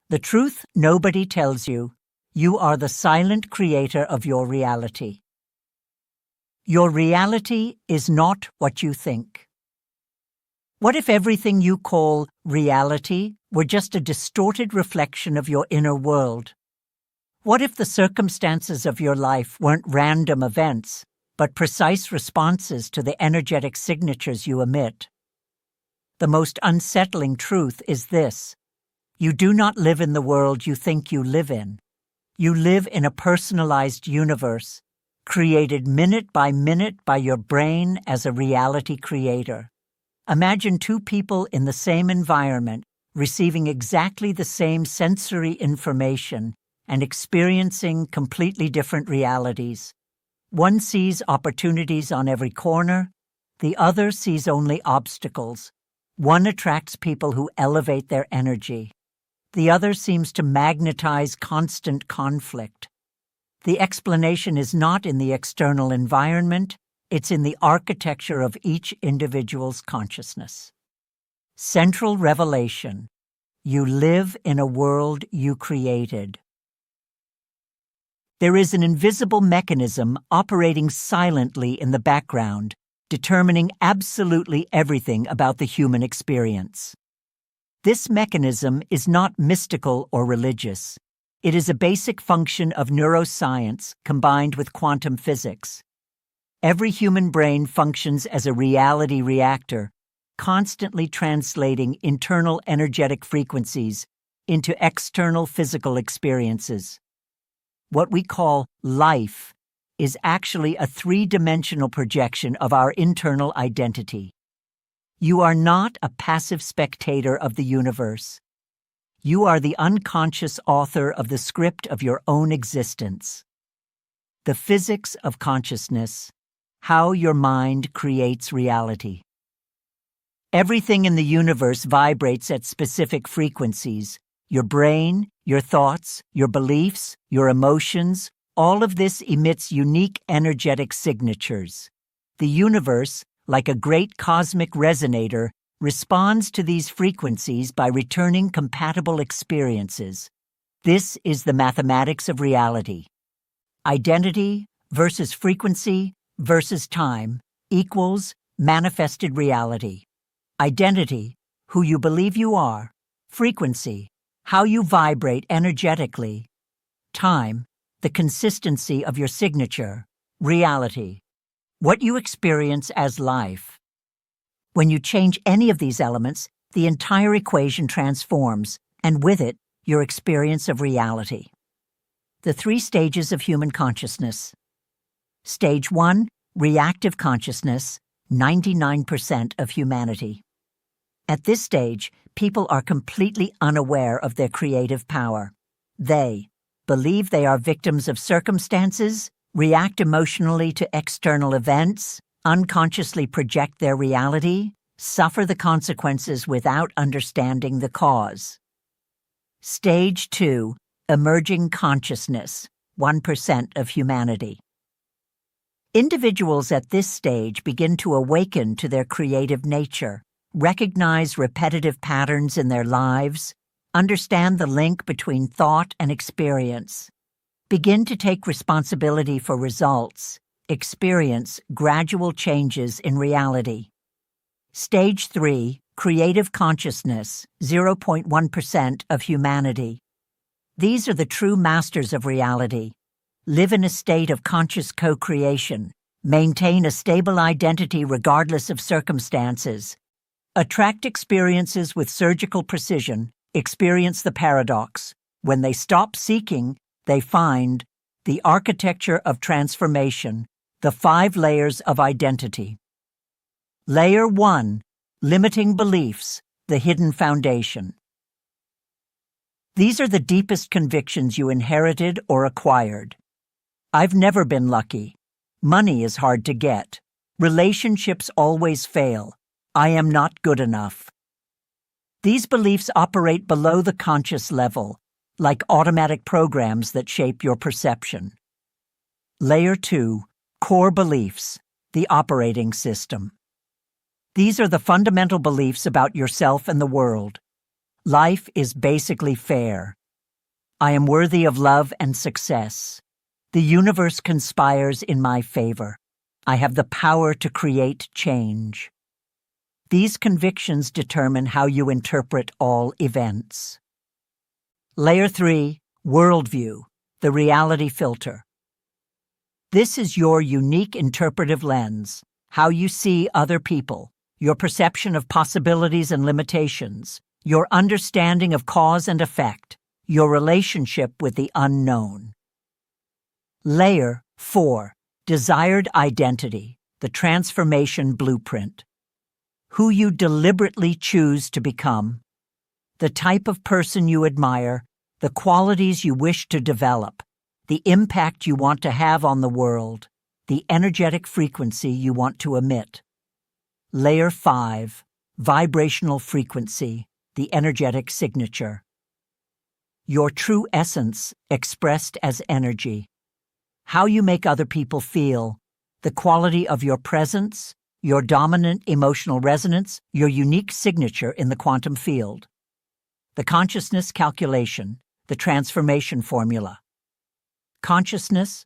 The truth nobody tells you: you are the silent creator of your reality. Your reality is not what you think. What if everything you call reality were just a distorted reflection of your inner world? What if the circumstances of your life weren't random events, but precise responses to the energetic signatures you emit? The most unsettling truth is this: you do not live in the world you think you live in. You live in a personalized universe, created minute by your brain as a reality creator. Imagine two people in the same environment, receiving exactly the same sensory information and experiencing completely different realities. One sees opportunities on every corner, the other sees only obstacles. One attracts people who elevate their energy. The other seems to magnetize constant conflict. The explanation is not in the external environment, it's in the architecture of each individual's consciousness. Central revelation: you live in a world you created. There is an invisible mechanism operating silently in the background, determining absolutely everything about the human experience. This mechanism is not mystical or religious. It is a basic function of neuroscience combined with quantum physics. Every human brain functions as a reality reactor, constantly translating internal energetic frequencies into external physical experiences. What we call life is actually a three-dimensional projection of our internal identity. You are not a passive spectator of the universe. You are the unconscious author of the script of your own existence. The physics of consciousness: how your mind creates reality. Everything in the universe vibrates at specific frequencies. Your brain, your thoughts, your beliefs, your emotions, all of this emits unique energetic signatures. The universe, like a great cosmic resonator, responds to these frequencies by returning compatible experiences. This is the mathematics of reality. Identity versus frequency versus time equals manifested reality. Identity: who you believe you are. Frequency: how you vibrate energetically. Time: the consistency of your signature. Reality: what you experience as life. When you change any of these elements, the entire equation transforms, and with it, your experience of reality. The three stages of human consciousness. Stage 1, reactive consciousness, 99% of humanity. At this stage, people are completely unaware of their creative power. They believe they are victims of circumstances, react emotionally to external events, unconsciously project their reality, suffer the consequences without understanding the cause. Stage 2, emerging consciousness, 1% of humanity. Individuals at this stage begin to awaken to their creative nature, recognize repetitive patterns in their lives, understand the link between thought and experience, begin to take responsibility for results, experience gradual changes in reality. Stage 3, creative consciousness, 0.1% of humanity. These are the true masters of reality. Live in a state of conscious co-creation, maintain a stable identity regardless of circumstances, attract experiences with surgical precision, experience the paradox. When they stop seeking, they find the architecture of transformation, the 5 layers of identity. Layer 1, limiting beliefs, the hidden foundation. These are the deepest convictions you inherited or acquired. I've never been lucky. Money is hard to get. Relationships always fail. I am not good enough. These beliefs operate below the conscious level, like automatic programs that shape your perception. Layer 2, core beliefs, the operating system. These are the fundamental beliefs about yourself and the world. Life is basically fair. I am worthy of love and success. The universe conspires in my favor. I have the power to create change. These convictions determine how you interpret all events. Layer 3, Worldview, the reality filter. This is your unique interpretive lens, how you see other people, your perception of possibilities and limitations, your understanding of cause and effect, your relationship with the unknown. Layer 4, Desired Identity, the transformation blueprint. Who you deliberately choose to become, the type of person you admire, the qualities you wish to develop, the impact you want to have on the world, the energetic frequency you want to emit. Layer 5, Vibrational Frequency, the energetic signature. Your true essence expressed as energy. How you make other people feel, the quality of your presence, your dominant emotional resonance, your unique signature in the quantum field. The consciousness calculation, the transformation formula. Consciousness,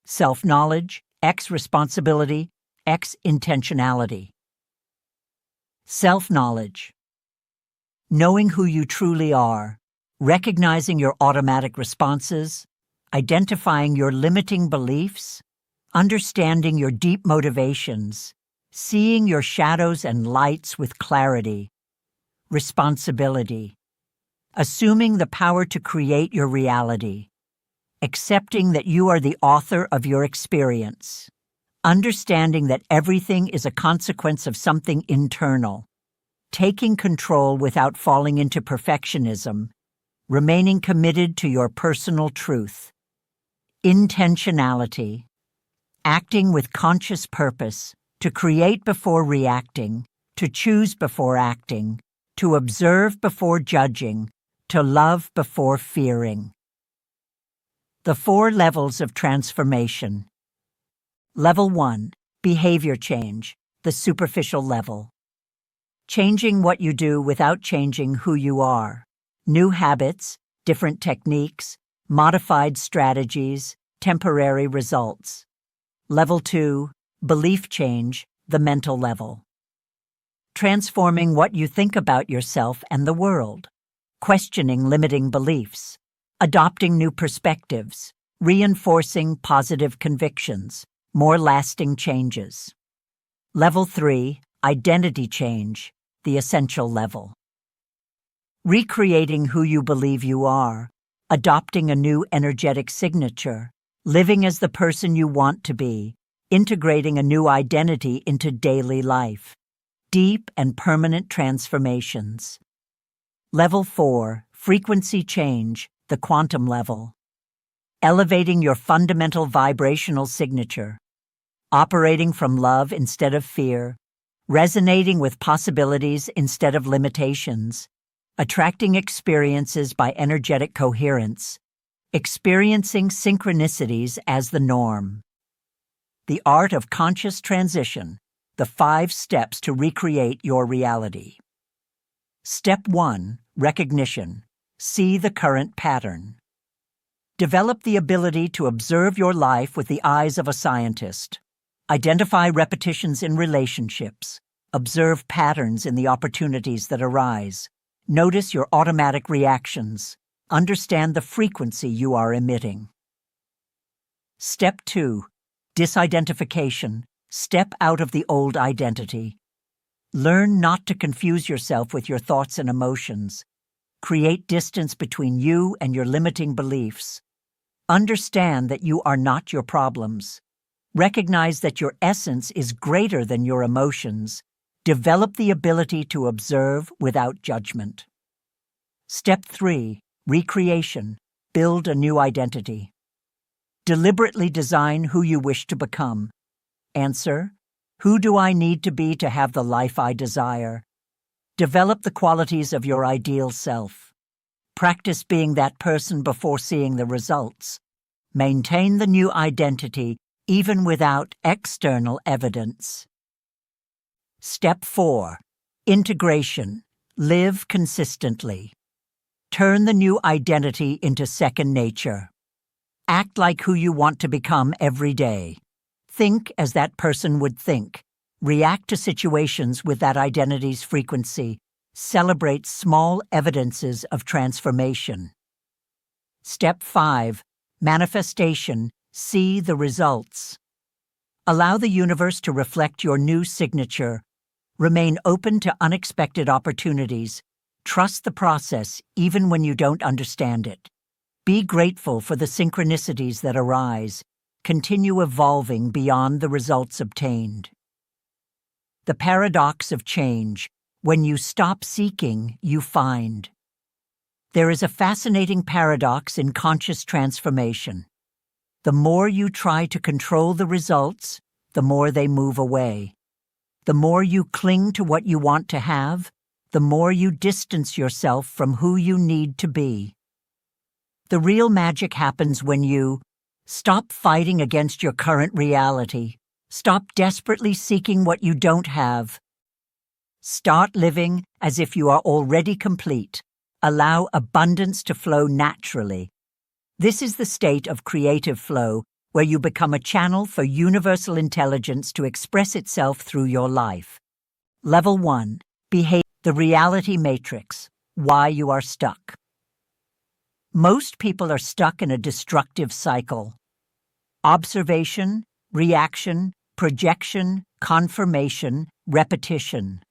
self-knowledge, X responsibility, X intentionality. Self-knowledge. Knowing who you truly are, recognizing your automatic responses, identifying your limiting beliefs, understanding your deep motivations, seeing your shadows and lights with clarity. Responsibility. Assuming the power to create your reality. Accepting that you are the author of your experience. Understanding that everything is a consequence of something internal. Taking control without falling into perfectionism. Remaining committed to your personal truth. Intentionality. Acting with conscious purpose, to create before reacting, to choose before acting, to observe before judging, to love before fearing. The 4 levels of transformation. Level 1, Behavior change, the superficial level. Changing what you do without changing who you are. New habits, different techniques, modified strategies, temporary results. Level 2, Belief change, the mental level. Transforming what you think about yourself and the world. Questioning limiting beliefs. Adopting new perspectives. Reinforcing positive convictions. More lasting changes. Level 3, Identity change, the essential level. Recreating who you believe you are. Adopting a new energetic signature. Living as the person you want to be. Integrating a new identity into daily life. Deep and permanent transformations. Level 4, Frequency change, the quantum level. Elevating your fundamental vibrational signature. Operating from love instead of fear. Resonating with possibilities instead of limitations. Attracting experiences by energetic coherence. Experiencing synchronicities as the norm. The art of conscious transition, the 5 steps to recreate your reality. Step 1, Recognition. See the current pattern. Develop the ability to observe your life with the eyes of a scientist. Identify repetitions in relationships. Observe patterns in the opportunities that arise. Notice your automatic reactions. Understand the frequency you are emitting. Step 2, Disidentification. Step out of the old identity. Learn not to confuse yourself with your thoughts and emotions. Create distance between you and your limiting beliefs. Understand that you are not your problems. Recognize that your essence is greater than your emotions. Develop the ability to observe without judgment. Step 3, Recreation. Build a new identity. Deliberately design who you wish to become. Answer: who do I need to be to have the life I desire? Develop the qualities of your ideal self. Practice being that person before seeing the results. Maintain the new identity even without external evidence. Step 4, Integration. Live consistently. Turn the new identity into second nature. Act like who you want to become every day. Think as that person would think. React to situations with that identity's frequency. Celebrate small evidences of transformation. Step 5. Manifestation. See the results. Allow the universe to reflect your new signature. Remain open to unexpected opportunities. Trust the process even when you don't understand it. Be grateful for the synchronicities that arise. Continue evolving beyond the results obtained. The paradox of change. When you stop seeking, you find. There is a fascinating paradox in conscious transformation. The more you try to control the results, the more they move away. The more you cling to what you want to have, the more you distance yourself from who you need to be. The real magic happens when you stop fighting against your current reality. Stop desperately seeking what you don't have. Start living as if you are already complete. Allow abundance to flow naturally. This is the state of creative flow, where you become a channel for universal intelligence to express itself through your life. Level 1. Behave. The reality matrix. Why you are stuck. Most people are stuck in a destructive cycle. Observation, reaction, projection, confirmation, repetition.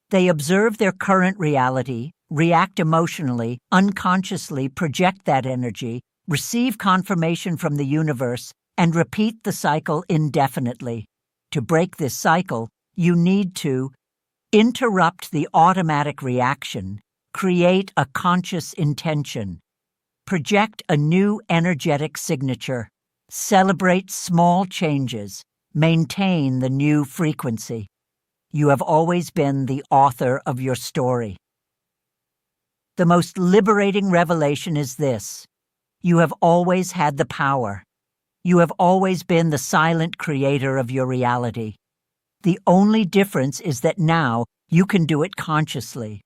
They observe their current reality, react emotionally, unconsciously project that energy, receive confirmation from the universe, and repeat the cycle indefinitely. To break this cycle, you need to interrupt the automatic reaction, create a conscious intention, project a new energetic signature, celebrate small changes, maintain the new frequency. You have always been the author of your story. The most liberating revelation is this: you have always had the power. You have always been the silent creator of your reality. The only difference is that now you can do it consciously.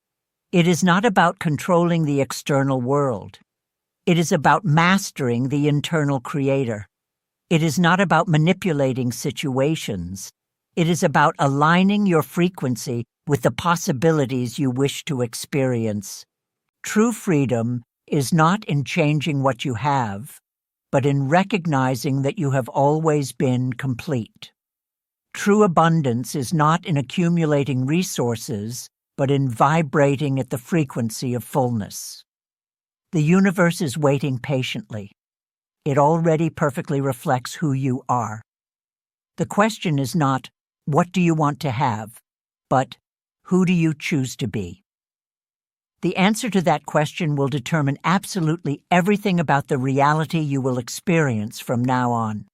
It is not about controlling the external world. It is about mastering the internal creator. It is not about manipulating situations. It is about aligning your frequency with the possibilities you wish to experience. True freedom is not in changing what you have, but in recognizing that you have always been complete. True abundance is not in accumulating resources, but in vibrating at the frequency of fullness. The universe is waiting patiently. It already perfectly reflects who you are. The question is not, what do you want to have, but who do you choose to be? The answer to that question will determine absolutely everything about the reality you will experience from now on.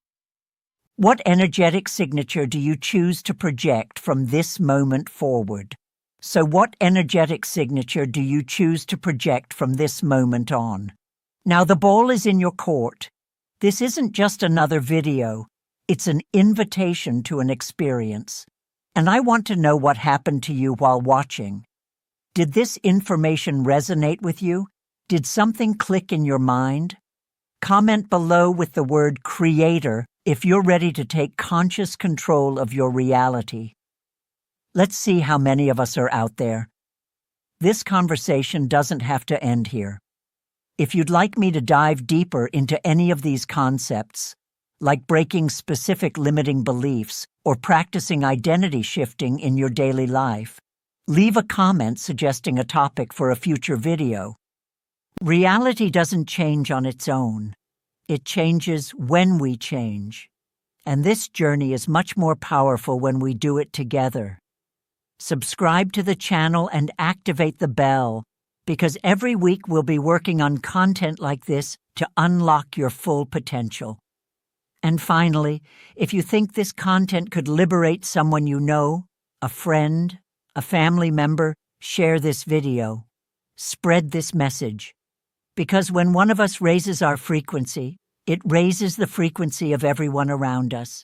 What energetic signature do you choose to project from this moment forward? So what energetic signature do you choose to project from this moment on? Now the ball is in your court. This isn't just another video. It's an invitation to an experience. And I want to know what happened to you while watching. Did this information resonate with you? Did something click in your mind? Comment below with the word creator if you're ready to take conscious control of your reality. Let's see how many of us are out there. This conversation doesn't have to end here. If you'd like me to dive deeper into any of these concepts, like breaking specific limiting beliefs or practicing identity shifting in your daily life, leave a comment suggesting a topic for a future video. Reality doesn't change on its own. It changes when we change. And this journey is much more powerful when we do it together. Subscribe to the channel and activate the bell, because every week we'll be working on content like this to unlock your full potential. And finally, if you think this content could liberate someone you know, a friend, a family member, share this video. Spread this message. Because when one of us raises our frequency, it raises the frequency of everyone around us.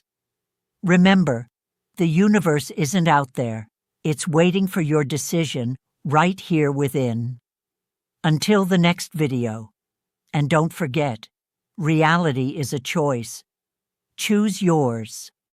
Remember, the universe isn't out there. It's waiting for your decision right here within. Until the next video. And don't forget, reality is a choice. Choose yours.